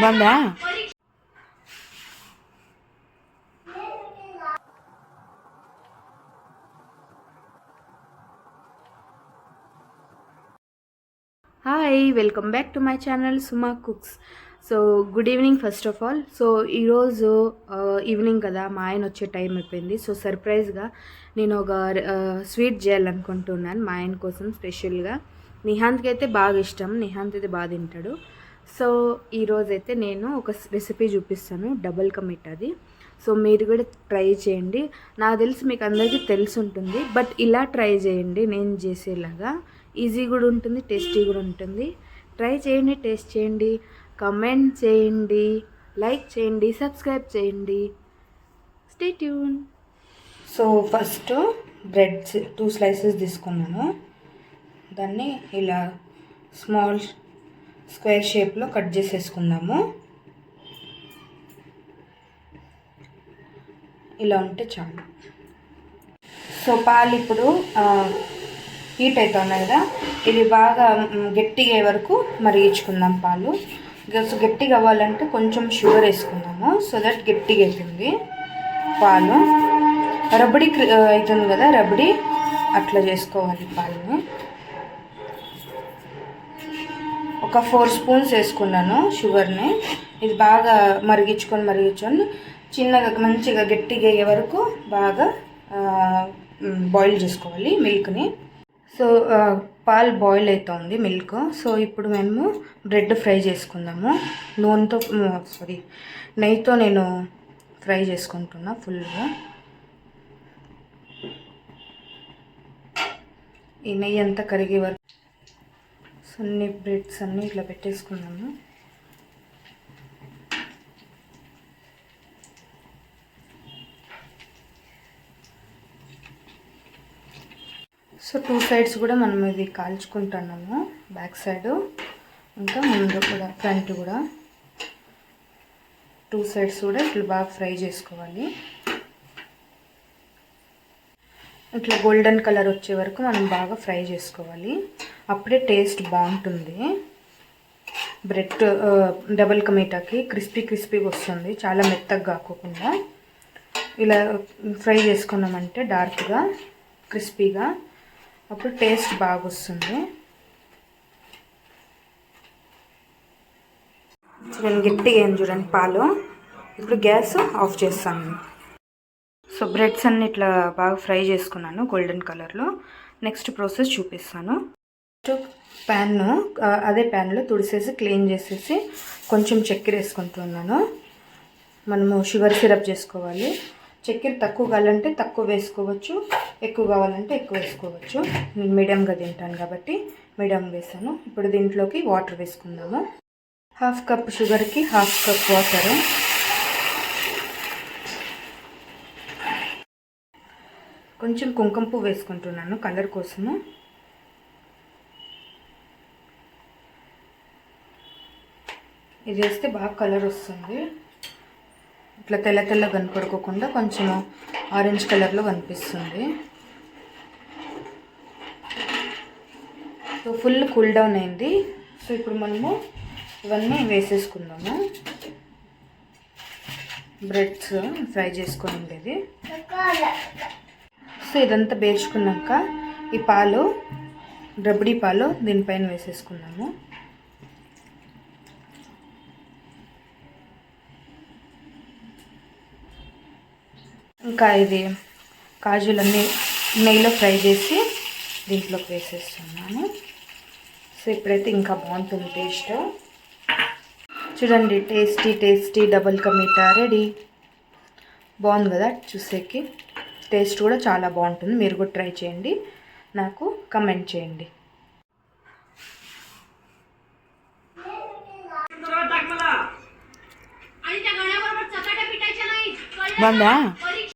బాగుందా? Hi, welcome back to my channel Suma cooks. So good evening first of all. So ఈరోజు evening కదా, మా ఆయన వచ్చే టైం అయిపోయింది. సో సర్ప్రైజ్గా నేను ఒక స్వీట్ చేయాలనుకుంటున్నాను మా ఆయన కోసం స్పెషల్గా. నిహాంత్కి అయితే బాగా ఇష్టం, నిహాంత్ అయితే బాగా తింటాడు. సో ఈరోజైతే నేను ఒక రెసిపీ చూపిస్తాను, డబల్ కా మిఠాది. సో మీరు కూడా ట్రై చేయండి. నాకు తెలిసి మీకు అందరికీ తెలిసి ఉంటుంది, బట్ ఇలా ట్రై చేయండి నేను చేసేలాగా. ఈజీ కూడా ఉంటుంది, టేస్టీ కూడా ఉంటుంది. ట్రై చేయండి, టేస్ట్ చేయండి, కమెంట్ చేయండి, లైక్ చేయండి, సబ్స్క్రైబ్ చేయండి. Stay tune. So first breads 2 slices తీసుకున్నాను. దాన్ని ఇలా స్మాల్ స్క్వేర్ షేప్లో కట్ చేసేసుకుందాము. ఇలా ఉంటే చాలు. సో పాలు ఇప్పుడు హీట్ అవుతా ఉన్నాయి కదా, ఇది బాగా గట్టిగా అయ్యే వరకు మరిగించుకుందాం పాలు. సో గట్టిగా అవ్వాలంటే కొంచెం షుగర్ వేసుకుందాము, సో దట్ గట్టిగా అవుతుంది పాలు. రబడి అవుతుంది కదా, రబడి అట్లా చేసుకోవాలి పాలని. ఒక 4 స్పూన్స్ వేసుకున్నాను షుగర్ని. ఇది బాగా మరిగించుకొని చిన్నగా మంచిగా గట్టిగా అయ్యే వరకు బాగా బాయిల్ చేసుకోవాలి మిల్క్ని. సో పాలు బాయిల్ అవుతుంది మిల్క్. సో ఇప్పుడు మేము బ్రెడ్ ఫ్రై చేసుకుందాము. నెయ్యితో నేను ఫ్రై చేసుకుంటున్నా ఫుల్గా. ఈ నెయ్యి అంతా కరిగే వరకు అన్ని బ్రెడ్స్ అన్నీ ఇట్లా పెట్టేసుకున్నాము. సో 2 సైడ్స్ కూడా మనం ఇది కాల్చుకుంటున్నాము, బ్యాక్ సైడ్ ఇంకా ముందు కూడా, ఫ్రంట్ కూడా 2 సైడ్స్ కూడా ఇట్లా బాగా ఫ్రై చేసుకోవాలి. ఇట్లా గోల్డెన్ కలర్ వచ్చే వరకు మనం బాగా ఫ్రై చేసుకోవాలి, అప్పుడే టేస్ట్ బాగుంటుంది. బ్రెడ్ డబల్ కా మీఠాకి క్రిస్పీగా వస్తుంది, చాలా మెత్తగా కాకుండా. ఇలా ఫ్రై చేసుకున్నామంటే డార్క్గా క్రిస్పీగా, అప్పుడు టేస్ట్ బాగా వస్తుంది. చూడండి గట్టిగా ఏం చూడండి పాలు. ఇప్పుడు గ్యాస్ ఆఫ్ చేస్తాను. సో బ్రెడ్స్ అన్ని ఇట్లా బాగా ఫ్రై చేసుకున్నాను గోల్డెన్ కలర్లో. నెక్స్ట్ ప్రాసెస్ చూపిస్తాను. ప్యాన్ను అదే ప్యాన్లో తుడిసేసి క్లీన్ చేసేసి కొంచెం చక్కెర వేసుకుంటున్నాను. మనము షుగర్ సిరప్ చేసుకోవాలి. చక్కెర తక్కువ కావాలంటే తక్కువ వేసుకోవచ్చు, ఎక్కువ కావాలంటే ఎక్కువ వేసుకోవచ్చు. నేను మీడియంగా తింటాను కాబట్టి మీడియం వేసాను. ఇప్పుడు దీంట్లోకి వాటర్ వేసుకుందాము. 1/2 కప్ షుగర్కి 1/2 కప్ వాటర్. కొంచెం కుంకుమ పువ్వు వేసుకుంటున్నాను కలర్ కోసము. ఇది వేస్తే బాగా కలర్ వస్తుంది. ఇట్లా తెల్లగా కనపడుకోకుండా కొంచెం ఆరెంజ్ కలర్లో కనిపిస్తుంది. సో ఫుల్ కూల్ డౌన్ అయింది. సో ఇప్పుడు మనము ఇవన్నీ వేసేసుకుందాము. బ్రెడ్స్ ఫ్రై చేసుకొని ఉండేది. సో ఇదంతా వేసుకున్నాక ఈ పాలు, రబడీ పాలు దీనిపైన వేసేసుకున్నాము. ఇంకా ఇది కాజులన్నీ నెయ్యిలో ఫ్రై చేసి దీంట్లోకి వేసేస్తున్నాను. సో ఇప్పుడైతే ఇంకా బాగుంటుంది టేస్ట్. చూడండి tasty double ka meetha ready. బాగుంది కదా చూసేకి, టేస్ట్ కూడా చాలా బాగుంటుంది. మీరు కూడా ట్రై చేయండి, నాకు కమెంట్ చేయండి. బాగుందా?